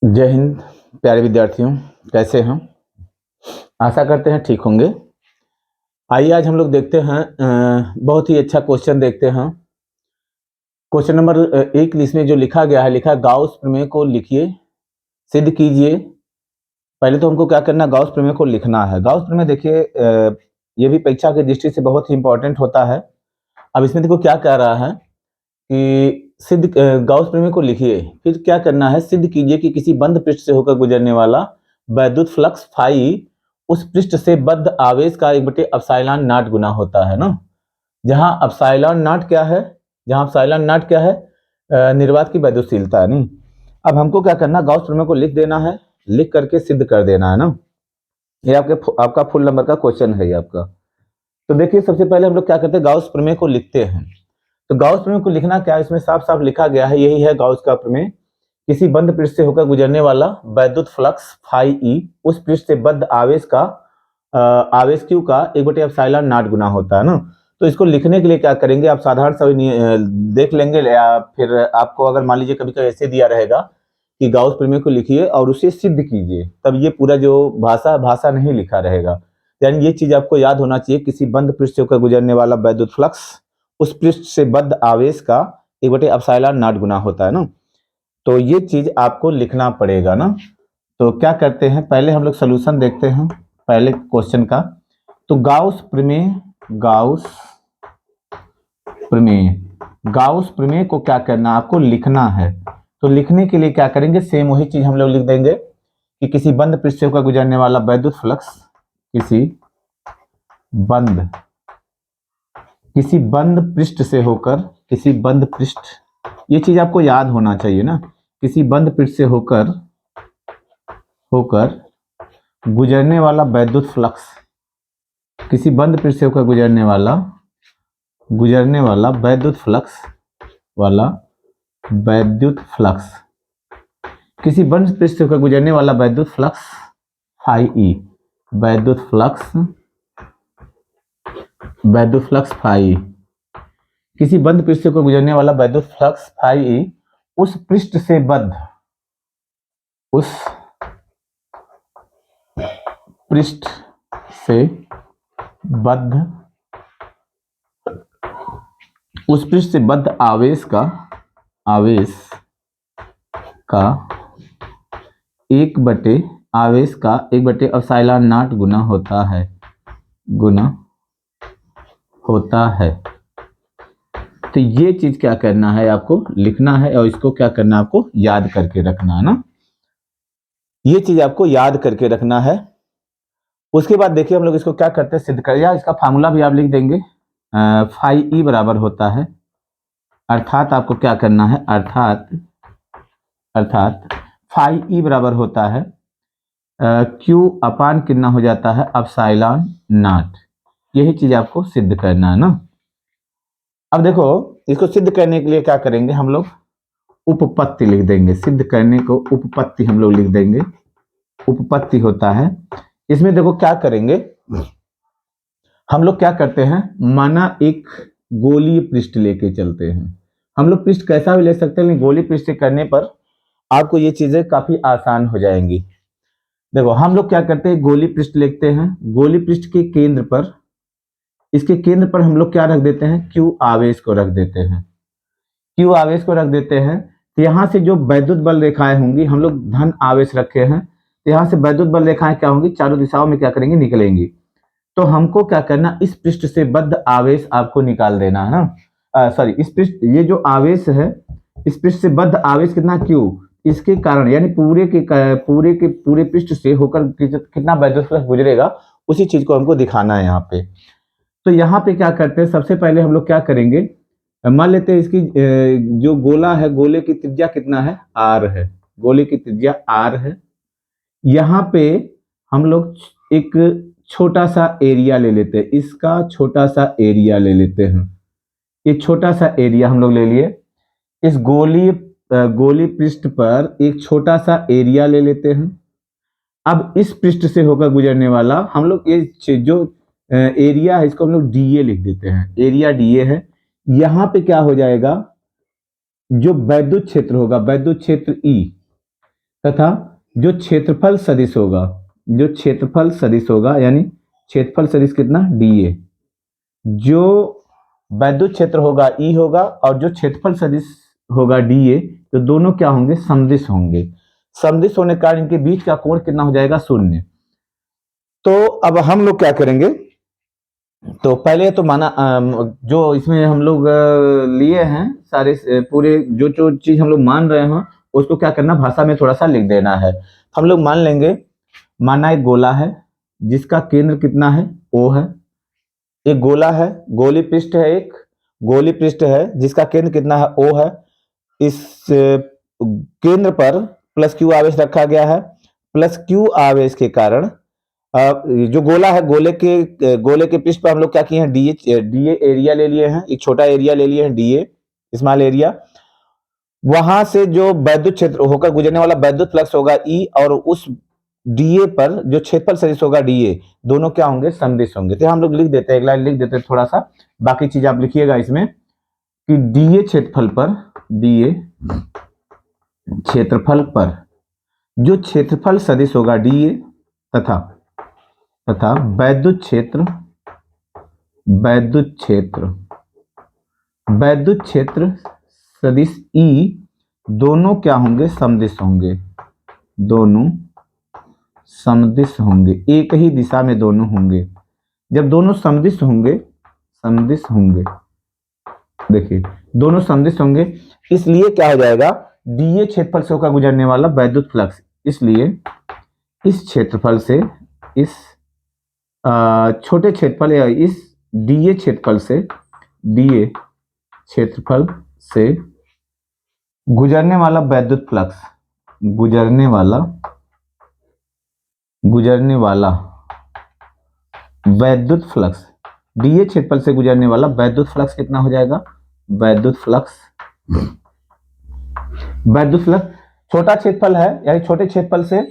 जय हिंद प्यारे विद्यार्थियों, कैसे हैं? आशा करते हैं ठीक होंगे। आइए आज हम लोग देखते हैं बहुत ही अच्छा क्वेश्चन देखते हैं। क्वेश्चन नंबर 1 इसमें जो लिखा गया है, लिखा है गाउस प्रमेय को लिखिए, सिद्ध कीजिए। पहले तो हमको क्या करना है, गाउस प्रमेय को लिखना है। गाउस प्रमेय देखिए ये भी परीक्षा की दृष्टि से बहुत ही इंपॉर्टेंट होता है। अब इसमें देखो क्या कह रहा है कि गाउस प्रमेय को लिखिए, फिर क्या करना है, सिद्ध कीजिए कि किसी बंद पृष्ठ से होकर गुजरने वाला वैद्युत फ्लक्स फाई उस पृष्ठ से बद्ध आवेश का 1/एप्सिलॉन नॉट गुना होता है ना। जहां एप्सिलॉन नॉट क्या है, निर्वात की वैद्युतशीलता है नहीं। अब हमको क्या करना, गाउस प्रमेय को लिख देना है, लिख करके सिद्ध कर देना है ना। ये आपका फुल नंबर का क्वेश्चन है ये आपका। तो देखिए सबसे पहले हम लोग क्या करते हैं, गाउस प्रमेय को लिखते हैं। तो गाउस प्रमेय को लिखना क्या है, इसमें साफ साफ लिखा गया है, यही है गाउस का प्रमेय। किसी बंद पृष्ठ से होकर गुजरने वाला वैद्युत फ्लक्स फाई ई उस पृष्ठ से बद्ध आवेश का आवेश क्यू का 1/एप्सिलॉन नॉट गुना होता है ना। तो इसको लिखने के लिए क्या करेंगे, आप साधारण सभी देख लेंगे, या फिर आपको अगर मान लीजिए कभी कभी ऐसे दिया रहेगा कि गाउस प्रमेय को लिखिए और उसे सिद्ध कीजिए, तब ये पूरा जो भाषा नहीं लिखा रहेगा। यानी ये चीज आपको याद होना चाहिए, किसी बंद पृष्ठ से होकर गुजरने वाला वैद्युत फ्लक्स उस पृष्ठ से बद्ध आवेश का 1/एप्सिलॉन नॉट गुना होता है ना। तो ये चीज आपको लिखना पड़ेगा ना। तो क्या करते हैं, पहले हम लोग सोल्यूशन देखते हैं पहले क्वेश्चन का। तो गाउस प्रमेय को क्या करना, आपको लिखना है। तो लिखने के लिए क्या करेंगे, सेम वही चीज हम लोग लिख देंगे कि किसी बंद पृष्ठ से होकर गुजरने वाला वैद्युत फ्लक्स किसी बंद पृष्ठ से होकर, किसी बंद पृष्ठ, ये चीज आपको याद होना चाहिए ना, किसी बंद पृष्ठ से होकर गुजरने वाला वैद्युत फ्लक्स, किसी बंद पृष्ठ से होकर गुजरने वाला वैद्युत फ्लक्स, किसी बंद पृष्ठ से होकर गुजरने वाला वैद्युत फ्लक्स फाई ई, वैद्युत फ्लक्स फाई, किसी बंद पृष्ठ से होकर गुजरने वाला वैद्युत फ्लक्स फाई ई उस पृष्ठ से बद्ध, उस पृष्ठ से बद्ध आवेश का 1/एप्सिलॉन नॉट गुना होता है। तो ये चीज क्या करना है, आपको लिखना है और इसको क्या करना है, आपको याद करके रखना है ना। ये चीज आपको याद करके रखना है। उसके बाद देखिए हम लोग इसको क्या करते हैं, सिद्ध कर, या इसका फार्मूला भी आप लिख देंगे। फाई ई बराबर होता है, अर्थात आपको क्या करना है, अर्थात फाई ई बराबर होता है क्यू अपान कितना हो जाता है, एप्सिलॉन नॉट। यही चीज आपको सिद्ध करना है ना। अब देखो इसको सिद्ध करने के लिए क्या करेंगे, हम लोग उपपत्ति लिख देंगे। सिद्ध करने को उपपत्ति हम लोग लिख देंगे, उपपत्ति होता है। इसमें देखो क्या करेंगे, हम लोग क्या करते हैं, माना एक गोलीय पृष्ठ लेके चलते हैं। हम लोग पृष्ठ कैसा भी ले सकते हैं, लेकिन गोलीय पृष्ठ से करने पर आपको ये चीजें काफी आसान हो जाएंगी। देखो हम लोग क्या करते हैं, गोली पृष्ठ लिखते हैं। गोली पृष्ठ के केंद्र पर, इसके केंद्र पर हम लोग क्या रख देते हैं, क्यू आवेश को रख देते हैं। तो यहां से जो वैद्युत बल रेखाएं होंगी, हम लोग धन आवेश रखे हैं, तो यहां से वैद्युत बल रेखाएं क्या होंगी, चारों दिशाओं में क्या करेंगी, निकलेंगी। तो हमको क्या करना, इस पृष्ठ से बद्ध आवेश आपको निकाल देना है ना। सॉरी, इस पृष्ठ, ये जो आवेश है, इस पृष्ठ से बद्ध आवेश कितना, क्यू, इसके कारण यानी पूरे पृष्ठ से होकर कितना वैद्युत फ्लक्स गुजरेगा, उसी चीज को हमको दिखाना है यहाँ पे। तो यहाँ पे क्या करते हैं, सबसे पहले हम लोग क्या करेंगे, मान लेते हैं इसकी जो गोला है, गोले की त्रिज्या कितना है, आर है, गोले की त्रिज्या आर है। यहाँ पे हम लोग एक छोटा सा एरिया ले लेते हैं, इसका छोटा सा एरिया ले लेते हैं। ये छोटा सा एरिया हम लोग ले लिए, इस गोली पृष्ठ पर एक छोटा सा एरिया ले लेते हैं। अब इस पृष्ठ से होकर गुजरने वाला हम लोग ये जो एरिया है, इसको हम लोग डीए लिख देते हैं, एरिया डीए है। यहां पे क्या हो जाएगा, जो वैद्युत क्षेत्र होगा, वैद्युत क्षेत्र ई, तथा जो क्षेत्रफल सदिश होगा, जो क्षेत्रफल सदिश होगा यानी क्षेत्रफल सदिश कितना dA, जो वैद्युत क्षेत्र होगा E होगा और जो क्षेत्रफल सदिश होगा dA, तो दोनों क्या होंगे, समदिश होंगे। समदिश होने के कारण इनके बीच का कोण कितना हो जाएगा, 0। तो अब हम लोग क्या करेंगे, तो पहले तो माना जो इसमें हम लोग लिए हैं सारे पूरे जो जो चीज हम लोग मान रहे हैं उसको क्या करना, भाषा में थोड़ा सा लिख देना है। हम लोग मान लेंगे, माना एक गोला है जिसका केंद्र कितना है, O है। एक गोला है, गोली पृष्ठ है, एक गोली पृष्ठ है जिसका केंद्र कितना है, O है। इस केंद्र पर प्लस Q आवेश रखा गया है। प्लस Q आवेश के कारण जो गोला है, गोले के पृष्ठ पर हम लोग क्या किए हैं, डीए एरिया ले लिए हैं, एक छोटा एरिया ले लिए हैं, डीए स्मॉल एरिया। वहां से जो वैद्युत क्षेत्र होकर गुजरने वाला वैद्युत फ्लक्स होगा ई, और उस डीए पर जो क्षेत्रफल सदिश होगा डीए, दोनों क्या होंगे, समदिश होंगे। तो हम लोग लिख देते हैं, एक लाइन लिख देते हैं थोड़ा सा, बाकी चीज आप लिखिएगा इसमें कि डीए क्षेत्रफल पर, डीए क्षेत्रफल पर जो क्षेत्रफल सदिश होगा डीए तथा वैद्युत क्षेत्र, वैद्युत क्षेत्र सदिश ई, दोनों क्या होंगे, समदिश होंगे। दोनों समदिश होंगे, एक ही दिशा में दोनों होंगे। जब दोनों समदिश होंगे, देखिए दोनों समदिश होंगे, इसलिए क्या हो जाएगा, डीए क्षेत्रफल से होकर गुजरने वाला वैद्युत फ्लक्स, इसलिए इस क्षेत्रफल से, इस छोटे क्षेत्रफल या इस डीए क्षेत्रफल से गुजरने वाला वैद्युत फ्लक्स, गुजरने वाला वैद्युत फ्लक्स, डीए क्षेत्रफल से गुजरने वाला वैद्युत फ्लक्स कितना हो जाएगा, वैद्युत फ्लक्स छोटा क्षेत्रफल है यानी छोटे क्षेत्रफल से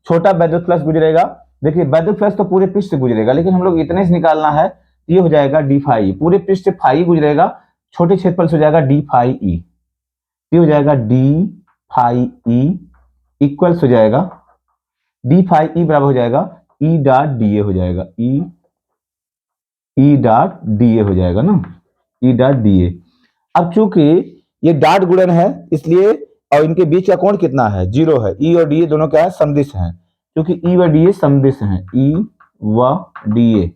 छोटा वैद्युत फ्लक्स गुजरेगा। देखिए वैद्युत फ्लक्स तो पूरे पृष्ठ से गुजरेगा, लेकिन हम लोग इतने से निकालना है, ये हो जाएगा डी फाई, पूरे पृष्ठ से फाई गुजरेगा, छोटे क्षेत्रफल से हो जाएगा डी फाई ई, ये हो जाएगा डी फाई ई इक्वल्स हो जाएगा, डी फाई ई बराबर हो जाएगा ई डॉट डीए हो जाएगा, ई डॉट डीए हो जाएगा ना, ई डॉट डीए। अब चूंकि ये डॉट गुणन है इसलिए, और इनके बीच का कोण कितना है, 0 है। ई और डीए दोनों क्या है, समदिश हैं, क्योंकि ई व डीए समदिश हैं, ई व डीए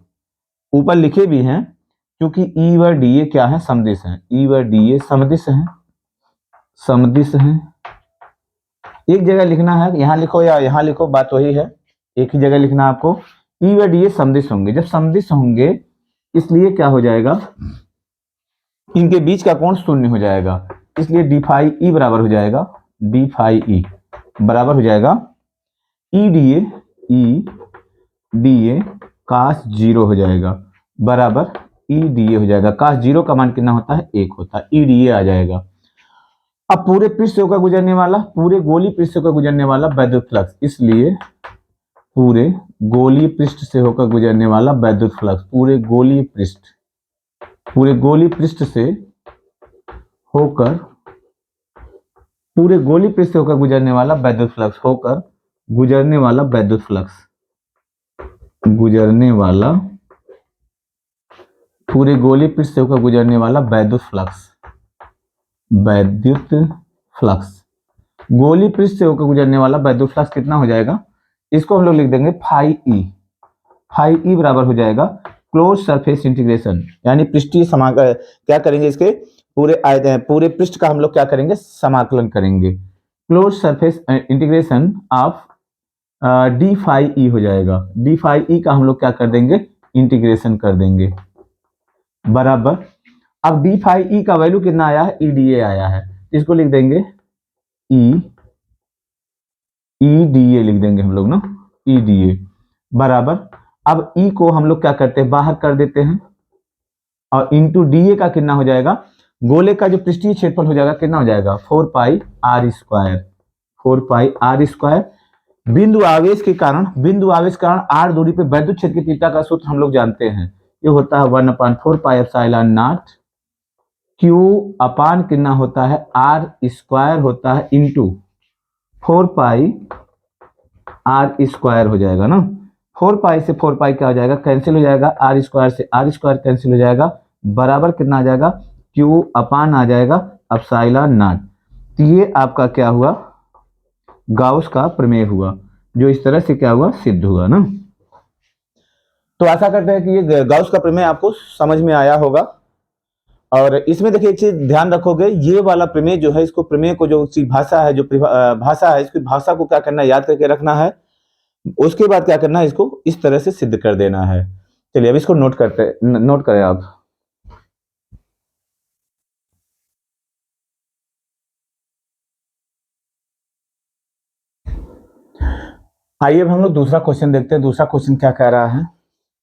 ऊपर लिखे भी हैं, क्योंकि ई व डीए क्या है, समदिश हैं, ई व डीए समदिश हैं, एक जगह लिखना है, यहां लिखो या यहां लिखो, बात वही है, एक ही जगह लिखना आपको। ई व डीए समदिश होंगे, जब समदिश होंगे इसलिए क्या हो जाएगा, इनके बीच का कोण 0 हो जाएगा, इसलिए डी फाई ई बराबर हो जाएगा, डी फाई ई बराबर हो जाएगा ई डीए कास 0 हो जाएगा, बराबर ई डीए हो जाएगा। कास 0 का मान कितना होता है, 1 होता है, ई डीए आ जाएगा। अब पूरे पृष्ठ से होकर गुजरने वाला, पूरे गोली पृष्ठ से होकर गुजरने वाला वैद्युत फ्लक्स, इसलिए पूरे गोली पृष्ठ से होकर गुजरने वाला वैद्युत फ्लक्स, पूरे गोली पृष्ठ से होकर गुजरने वाला वैद्युत फ्लक्स, पूरे गोली पृष्ठ से होकर गुजरने वाला वैद्युत फ्लक्स, गोली पृष्ठ से होकर गुजरने वाला वैद्युत फ्लक्स कितना हो जाएगा, इसको हम लोग लिख देंगे फाई ई बराबर हो जाएगा क्लोज सरफेस इंटीग्रेशन, यानी पृष्ठीय समाकलन, क्या करेंगे, इसके पूरे पृष्ठ का हम लोग क्या करेंगे, समाकलन करेंगे, close surface integration of D phi E हो जाएगा, डी फाई ई का हम लोग क्या कर देंगे, इंटीग्रेशन कर देंगे, बराबर। अब डी फाई ई का वैल्यू कितना आया है, ई डीए आया है, इसको लिख देंगे ई डीए लिख देंगे हम लोग ना, ई डीए बराबर। अब ई को हम लोग क्या करते हैं, बाहर कर देते हैं, और इंटू डीए का कितना हो जाएगा, गोले का जो पृष्ठीय क्षेत्रफल हो जाएगा कितना हो जाएगा, 4 पाई आर स्क्वायर। बिंदु आवेश के कारण आर दूरी पे वैद्युत क्षेत्र की तीव्रता का सूत्र हम लोग जानते हैं, ये होता है 1/4 पाई एप्सिलॉन नॉट क्यू अपान कितना होता है, आर स्क्वायर होता है, इंटू 4 पाई आर स्क्वायर हो जाएगा ना। 4 पाई से 4 पाई क्या हो जाएगा, कैंसिल हो जाएगा, आर स्क्वायर से आर स्क्वायर कैंसिल हो जाएगा, बराबर कितना आ जाएगा, क्यू अपान आ जाएगा एप्सिलॉन नॉट। तो ये आपका क्या हुआ, गाउस का प्रमेय हुआ, जो इस तरह से क्या हुआ, सिद्ध हुआ ना। तो आशा करते हैं कि ये गाउस का प्रमेय आपको समझ में आया होगा। और इसमें देखिए एक चीज ध्यान रखोगे, ये वाला प्रमेय जो है, इसको प्रमेय को जो भाषा है, जो भाषा है, इसकी भाषा को क्या करना है, याद करके रखना है। उसके बाद क्या करना है, इसको इस तरह से सिद्ध कर देना है। चलिए अब इसको नोट करें आप। आइए अब हम लोग दूसरा क्वेश्चन देखते हैं। दूसरा क्वेश्चन क्या कह रहा है।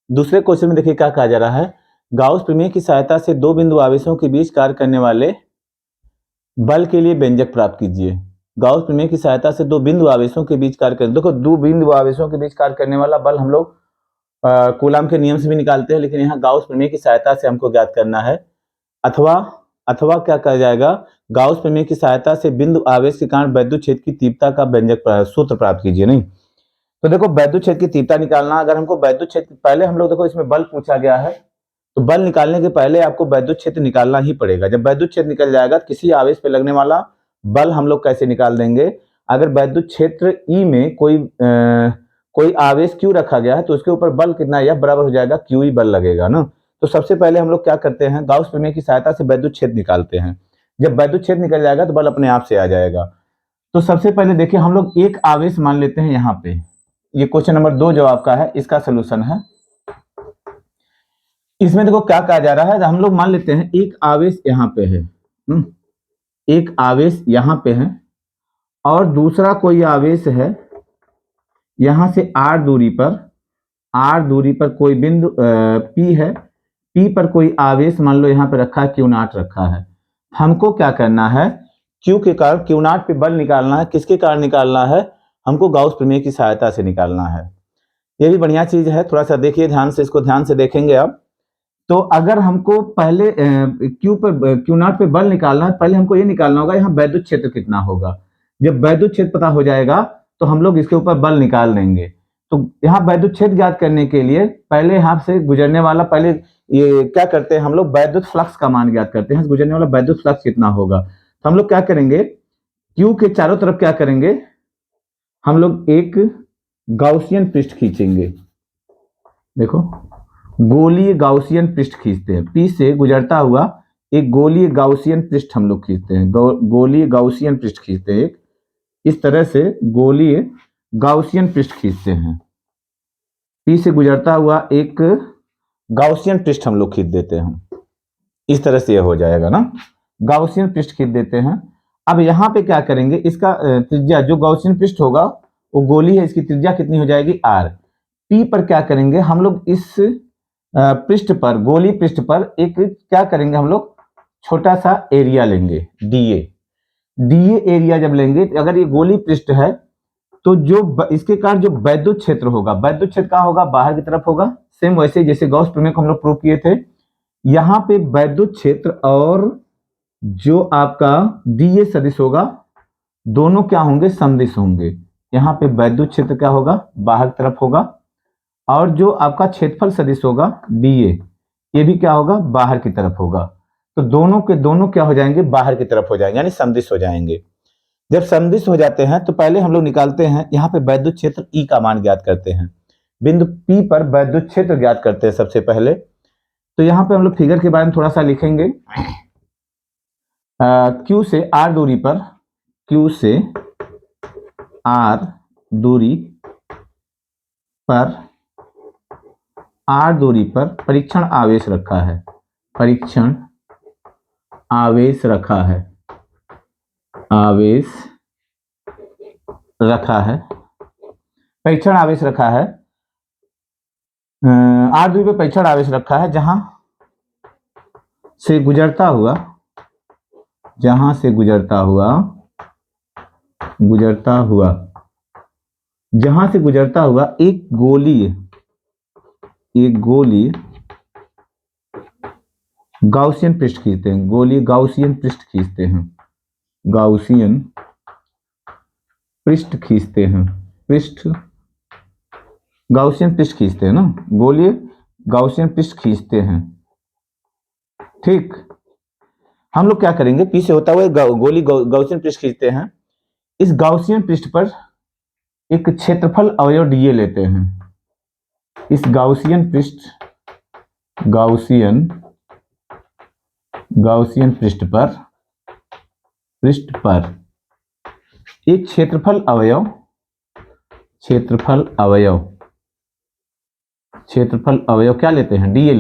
दूसरे क्वेश्चन में देखिए क्या कहा जा रहा है, गाउस प्रमेय की सहायता से दो बिंदु आवेशों के बीच कार्य करने वाले बल के लिए व्यंजक प्राप्त कीजिए। गाउस प्रमेय की सहायता से दो बिंदु आवेशों के बीच कार्य करने, देखो दो बिंदु आवेशों के बीच कार्य करने वाला बल हम लोग कूलम के नियम से भी निकालते हैं, लेकिन यहाँ गाउस प्रमेय की सहायता से हमको ज्ञात करना है। अथवा अथवा क्या कहा जाएगा, गाउस प्रमेय की सहायता से बिंदु आवेश के कारण वैद्युत क्षेत्र की तीव्रता का व्यंजक सूत्र प्राप्त कीजिए। नहीं तो देखो वैद्युत क्षेत्र की तीव्रता निकालना, अगर हमको वैद्युत क्षेत्र, पहले हम लोग देखो इसमें बल पूछा गया है, तो बल निकालने के पहले आपको वैद्युत क्षेत्र निकालना ही पड़ेगा। जब वैद्युत क्षेत्र निकल जाएगा, किसी आवेश पे लगने वाला बल हम लोग कैसे निकाल देंगे। अगर वैद्युत क्षेत्र ई में कोई आवेश क्यू रखा गया है, तो उसके ऊपर बल कितना, यह बराबर हो जाएगा क्यू ई बल लगेगा ना। तो सबसे पहले हम लोग क्या करते हैं, गाउस प्रमेय की सहायता से वैद्युत क्षेत्र निकालते हैं। जब वैद्युत क्षेत्र निकल जाएगा तो बल अपने आप से आ जाएगा। तो सबसे पहले देखिए हम लोग एक आवेश मान लेते हैं यहाँ पे। ये क्वेश्चन नंबर 2 जो आपका है, इसका सोल्यूशन है। इसमें देखो क्या कहा जा रहा है, हम लोग मान लेते हैं एक आवेश यहाँ पे है, एक आवेश यहाँ पे है, और दूसरा कोई आवेश है यहां से आर दूरी पर कोई बिंदु पी है, पी पर कोई आवेश मान लो यहाँ पे रखा है, क्यू नॉट रखा है। हमको क्या करना है, क्यू के कारण, क्यू नॉट पे बल निकालना है। किसके कारण निकालना है, हमको गाउस प्रमेय की सहायता से निकालना है। ये भी बढ़िया चीज है, थोड़ा सा देखिए ध्यान से, इसको ध्यान से देखेंगे आप। तो अगर हमको पहले क्यू नॉट पे बल निकालना है, पहले हमको ये निकालना होगा यहाँ वैद्युत क्षेत्र कितना होगा। जब वैद्युत क्षेत्र पता हो जाएगा तो हम लोग इसके ऊपर बल निकाल देंगे। तो यहाँ वैद्युत क्षेत्र ज्ञात करने के लिए पहले यहाँ से गुजरने वाला, पहले ये क्या करते हैं हम लोग, वैद्युत फ्लक्स का मान ज्ञात करते हैं, गुजरने वाला वैद्युत फ्लक्स कितना होगा। तो हम लोग क्या करेंगे, क्यू के चारों तरफ क्या करेंगे, हम लोग एक गाउसियन पृष्ठ खींचेंगे। देखो गोलीय गाउसियन पृष्ठ खींचते हैं, पी से गुजरता हुआ एक गोलीय गाउसियन पृष्ठ हम लोग खींचते हैं, गोलीय गाउसियन पृष्ठ खींचते हैं। एक इस तरह से गोलीय गाउसियन पृष्ठ खींचते हैं, पी से गुजरता हुआ एक गाउसियन पृष्ठ हम लोग खींच देते हैं। इस तरह से यह हो जाएगा ना, गाउसियन पृष्ठ खींच देते हैं। अब यहाँ पे क्या करेंगे, इसका त्रिज्या, जो गाउसियन पृष्ठ होगा वो गोली है, इसकी त्रिज्या कितनी हो जाएगी, आर। पी पर क्या करेंगे हम लोग, इस पृष्ठ पर, गोली पृष्ठ पर एक क्या करेंगे हम लोग, छोटा सा एरिया लेंगे, डीए। डीए एरिया जब लेंगे, अगर ये गोली पृष्ठ है तो जो इसके कारण जो वैद्युत क्षेत्र होगा, वैद्युत क्षेत्र कहाँ होगा, बाहर की तरफ होगा। सेम वैसे जैसे गॉस प्रमेय को हम लोग प्रूव किए थे, यहाँ पे वैद्युत क्षेत्र और जो आपका डीए सदिश होगा, दोनों क्या होंगे, समदिश होंगे। यहाँ पे वैद्युत क्षेत्र क्या होगा, बाहर की तरफ होगा, और जो आपका क्षेत्रफल सदिश होगा डीए, ये भी क्या होगा, बाहर की तरफ होगा। तो दोनों के दोनों क्या हो जाएंगे, बाहर की तरफ हो जाएंगे, यानी समदिश हो जाएंगे। जब समदिश हो जाते हैं तो पहले हम लोग निकालते हैं यहाँ पे वैद्युत क्षेत्र ई का मान ज्ञात करते हैं, बिंदु पी पर वैद्युत क्षेत्र ज्ञात करते हैं सबसे पहले। तो यहाँ पे हम लोग फिगर के बारे में थोड़ा सा लिखेंगे। क्यू से आर दूरी पर, क्यू से आर दूरी पर, आर दूरी पर परीक्षण आवेश रखा है, परीक्षण आवेश रखा है, आवेश रखा है, परीक्षण आवेश रखा है, आर दूरी पर परीक्षण आवेश रखा है, जहां से गुजरता हुआ, जहां से गुजरता हुआ, जहां से गुजरता हुआ एक गोलीय गाउसियन पृष्ठ खींचते हैं, गोलीय गाउसियन पृष्ठ खींचते हैं, गाउसियन पृष्ठ खींचते हैं, पृष्ठ गाउसियन पृष्ठ खींचते हैं ना, गोलीय गाउसियन पृष्ठ खींचते हैं। ठीक, हम लोग क्या करेंगे, पी से होता हुआ गोली गाउसियन पृष्ठ खींचते हैं। इस गाउसियन पृष्ठ पर एक क्षेत्रफल अवयव डीए लेते हैं। इस गाउसियन पृष्ठ पर एक क्षेत्रफल अवयव क्या लेते हैं, डीए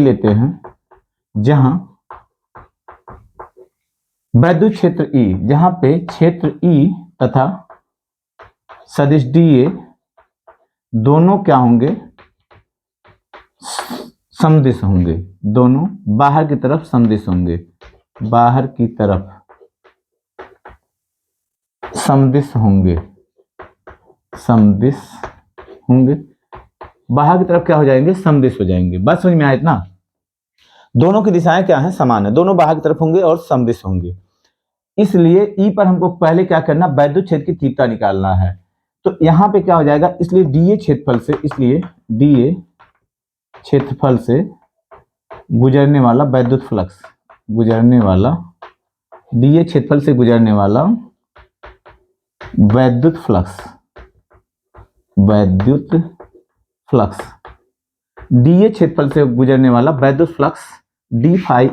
लेते हैं, जहां वैद्युत क्षेत्र E, जहां पे क्षेत्र E तथा सदिश डीए दोनों क्या होंगे, समदिश होंगे, दोनों बाहर की तरफ समदिश होंगे, बाहर की तरफ समदिश होंगे, बाहर की तरफ क्या हो जाएंगे, समदिश हो जाएंगे। बात समझ में आया इतना? दोनों की दिशाएं क्या हैं, समान है, दोनों बाहर की तरफ होंगे और समदिश होंगे। इसलिए ई पर हमको पहले क्या करना, वैद्युत क्षेत्र की तीव्रता निकालना है। तो यहां पे क्या हो जाएगा, इसलिए डीए क्षेत्रफल से गुजरने वाला वैद्युत फ्लक्स, डीए क्षेत्रफल से गुजरने वाला वैद्युत फ्लक्स, डीए क्षेत्रफल से गुजरने वाला वैद्युत फ्लक्स डी फाई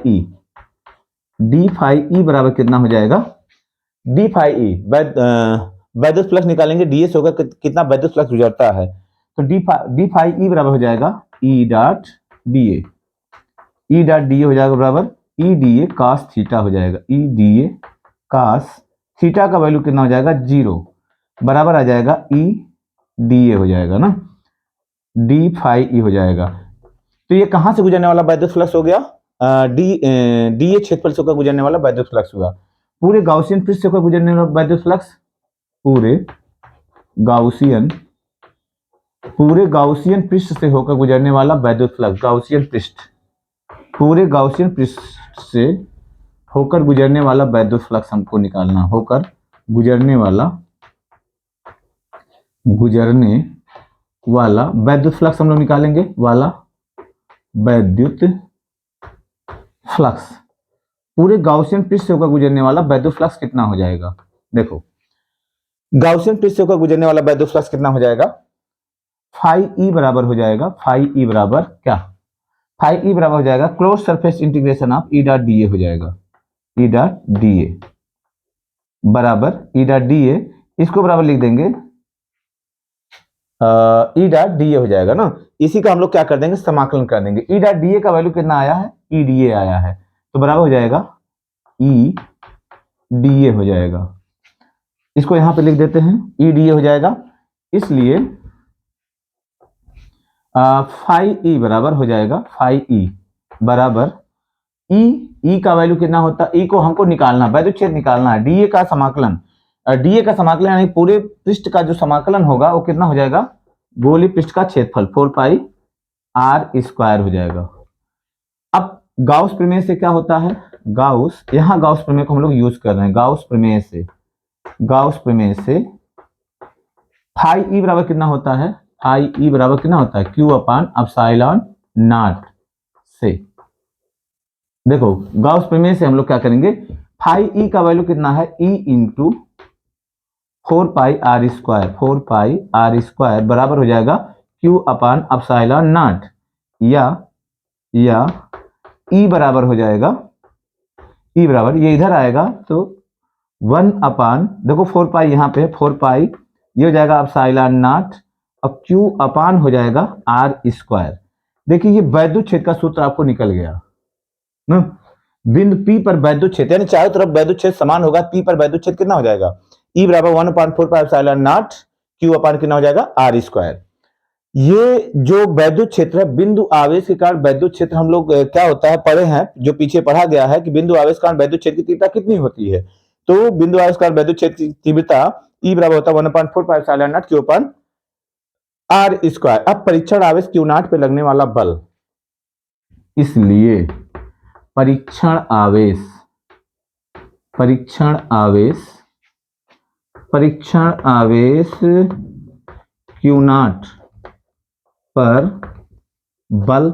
ई बराबर कितना हो जाएगा, डी फाई ई वैद्युत फ्लक्स निकालेंगे, डीए से होकर कितना वैद्युत फ्लक्स गुजरता है, तो डी फाई ई बराबर हो जाएगा ई डॉट डीए हो जाएगा बराबर ई डीए कॉस थीटा हो जाएगा, ई डीए कॉस थीटा का वैल्यू कितना हो जाएगा, 0 बराबर आ जाएगा ई डीए हो जाएगा ना, डी फाई ई हो जाएगा। तो ये कहां से गुजरने वाला वैद्युत फ्लक्स हो गया, डीए क्षेत्रफल से होकर गुजरने वाला वैद्युत फ्लक्स हुआ। पूरे गाउसियन पृष्ठ से होकर गुजरने वाला वैद्युत फ्लक्स, पूरे गाउसियन पृष्ठ से होकर गुजरने वाला वैद्युत फ्लक्स, पूरे गाउसियन पृष्ठ से होकर गुजरने वाला वैद्युत फ्लक्स हमको निकालना, होकर गुजरने वाला वैद्युत फ्लक्स हम लोग निकालेंगे, वैद्युत फ्लक्स पूरे गाउसियन पृष्ठ से होकर गुजरने वाला वैद्युत फ्लक्स कितना हो जाएगा, देखो गाउसियन पृष्ठ से होकर गुजरने वाला वैद्युत फ्लक्स कितना हो जाएगा, फाई ई बराबर हो जाएगा, फाई ई बराबर हो जाएगा close surface integration of E dot DA हो जाएगा, ई डॉट डीए बराबर ई डॉट डीए, इसको बराबर लिख देंगे ई डॉट डीए हो जाएगा ना। इसी का हम लोग क्या कर देंगे, समाकलन कर देंगे। ई डॉट डीए का वैल्यू कितना आया है, ई डीए आया है, तो बराबर हो जाएगा ई डीए हो जाएगा। इसको यहां पे लिख देते हैं, ई डीए हो जाएगा। इसलिए फाई ई बराबर हो जाएगा, फाई ई बराबर ई का वैल्यू कितना होता है, ई को हमको निकालना, वैद्युत क्षेत्र निकालना है, डीए का समाकलन यानी पूरे पृष्ठ का जो समाकलन होगा वो कितना हो जाएगा, गोलीय पृष्ठ का क्षेत्रफल 4 पाई आर स्क्वायर हो जाएगा। अब गाउस प्रमेय से क्या होता है, गाउस प्रमेय को हम लोग यूज कर रहे हैं, गाउस प्रमेय से फाई ई बराबर कितना होता है, फाई ई बराबर कितना होता है, क्यू अपान एप्सिलॉन नॉट से। देखो गाउस प्रमेय से हम लोग क्या करेंगे, फाई ई का वैल्यू कितना है, E into 4 pi R square बराबर हो जाएगा क्यू अपान एप्सिलॉन नॉट, या ई बराबर हो जाएगा, ई बराबर ये इधर आएगा तो 1 अपान, देखो 4 पाई यहाँ पे 4 पाई, ये हो जाएगा एप्सिलॉन नॉट, अब क्यू अपान हो जाएगा आर स्क्वायर। देखिए ये वैद्युत क्षेत्र का सूत्र आपको निकल गया ना, बिंदु P पर वैद्युत क्षेत्र यानी चारों तरफ वैद्युत क्षेत्र समान होगा, P पर वैद्युत क्षेत्र कितना हो जाएगा, E बराबर 1/4 पाई एप्सिलॉन नॉट, Q अपान कितना हो जाएगा आर स्क्वायर। ये जो वैद्युत क्षेत्र है, बिंदु आवेश के कारण वैद्युत क्षेत्र हम लोग क्या होता है पढ़े हैं, जो पीछे पढ़ा गया है कि बिंदु आवेश के कारण वैद्युत क्षेत्र की तीव्रता कितनी होती है, तो बिंदु आवेश के कारण वैद्युत क्षेत्र की तीव्रता E बराबर होता है 1/4 pi epsilon not Q upon R square. अब परीक्षण आवेश Q नॉट पे लगने वाला बल, इसलिए परीक्षण आवेश परीक्षण आवेश Q नॉट पर बल,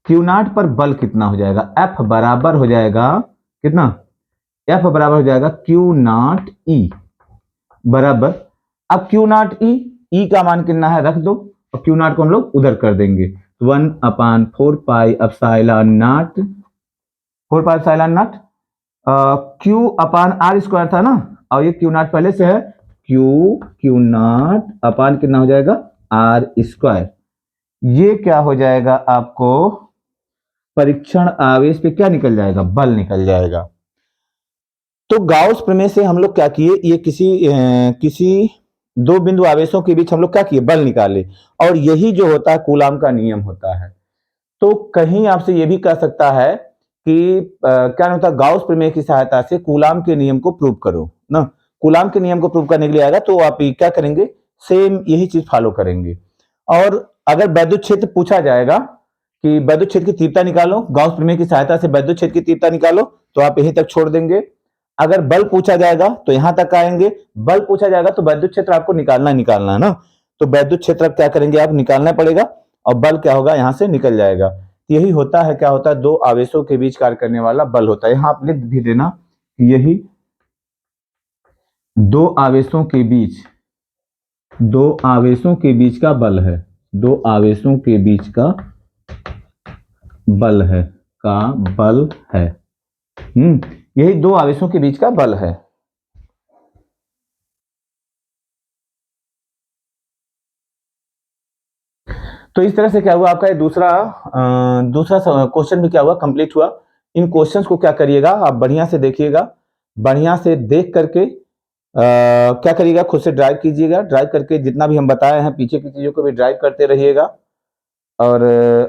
Q नॉट पर बल कितना हो जाएगा? F बराबर हो जाएगा कितना? F बराबर हो जाएगा Q नॉट E बराबर, अब Q नॉट E का मान कितना है रख दो और Q नॉट को हम लोग उधर कर देंगे, 1/4 pi epsilon not, 4 pi epsilon not Q upon R square था ना, और ये Q नॉट पहले से है, Q नॉट अपान कितना हो जाएगा? R square. ये क्या हो जाएगा आपको? परीक्षण आवेश पे क्या निकल जाएगा? बल निकल जाएगा। तो गाउस प्रमेय से हम लोग क्या किए, ये किसी दो बिंदु आवेशों के बीच हम लोग क्या किए? बल निकाले, और यही जो होता है कूलाम का नियम होता है। तो कहीं आपसे ये भी कह सकता है कि क्या होता है, गाउस प्रमेय की सहायता से कूलाम के नियम को प्रूव करो ना। कूलाम के नियम को प्रूव करने के लिए आएगा तो आप क्या करेंगे? सेम यही चीज फॉलो करेंगे। और अगर वैद्युत क्षेत्र पूछा जाएगा कि वैद्युत क्षेत्र की तीव्रता निकालो, गाउस प्रमेय की सहायता से वैद्युत क्षेत्र की तीव्रता निकालो, तो आप यहीं तक छोड़ देंगे। अगर बल पूछा जाएगा तो यहां तक आएंगे, बल पूछा जाएगा तो वैद्युत क्षेत्र आपको निकालना है ना, तो वैद्युत क्षेत्र क्या करेंगे आप? निकालना पड़ेगा, और बल क्या होगा? यहां से निकल जाएगा। यही होता है, क्या होता है? दो आवेशों के बीच कार्य करने वाला बल होता है। यहां आप लिख भी देना, यही दो आवेशों के बीच का बल है, दो आवेशों के बीच का बल है, यही दो आवेशों के बीच का बल है। तो इस तरह से क्या हुआ आपका ये दूसरा क्वेश्चन भी क्या हुआ? कंप्लीट हुआ। इन क्वेश्चंस को क्या करिएगा आप? बढ़िया से देखिएगा, बढ़िया से देख करके क्या करिएगा? खुद से ड्राइव कीजिएगा, ड्राइव करके जितना भी हम बताए हैं पीछे की चीजों को भी ड्राइव करते रहिएगा। और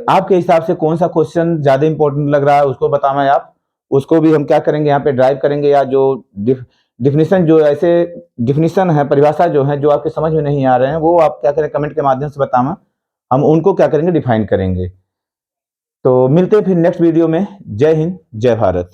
आपके हिसाब से कौन सा क्वेश्चन ज्यादा इंपॉर्टेंट लग रहा है उसको बताना है आप, उसको भी हम क्या करेंगे? यहाँ पे ड्राइव करेंगे, या जो डिफिनीशन, जो ऐसे डिफिनीशन है, परिभाषा जो है, जो आपके समझ में नहीं आ रहे हैं, वो आप क्या करें? कमेंट के माध्यम से बताना, हम उनको क्या करेंगे? डिफाइन करेंगे। तो मिलते हैं फिर नेक्स्ट वीडियो में। जय हिंद, जय भारत।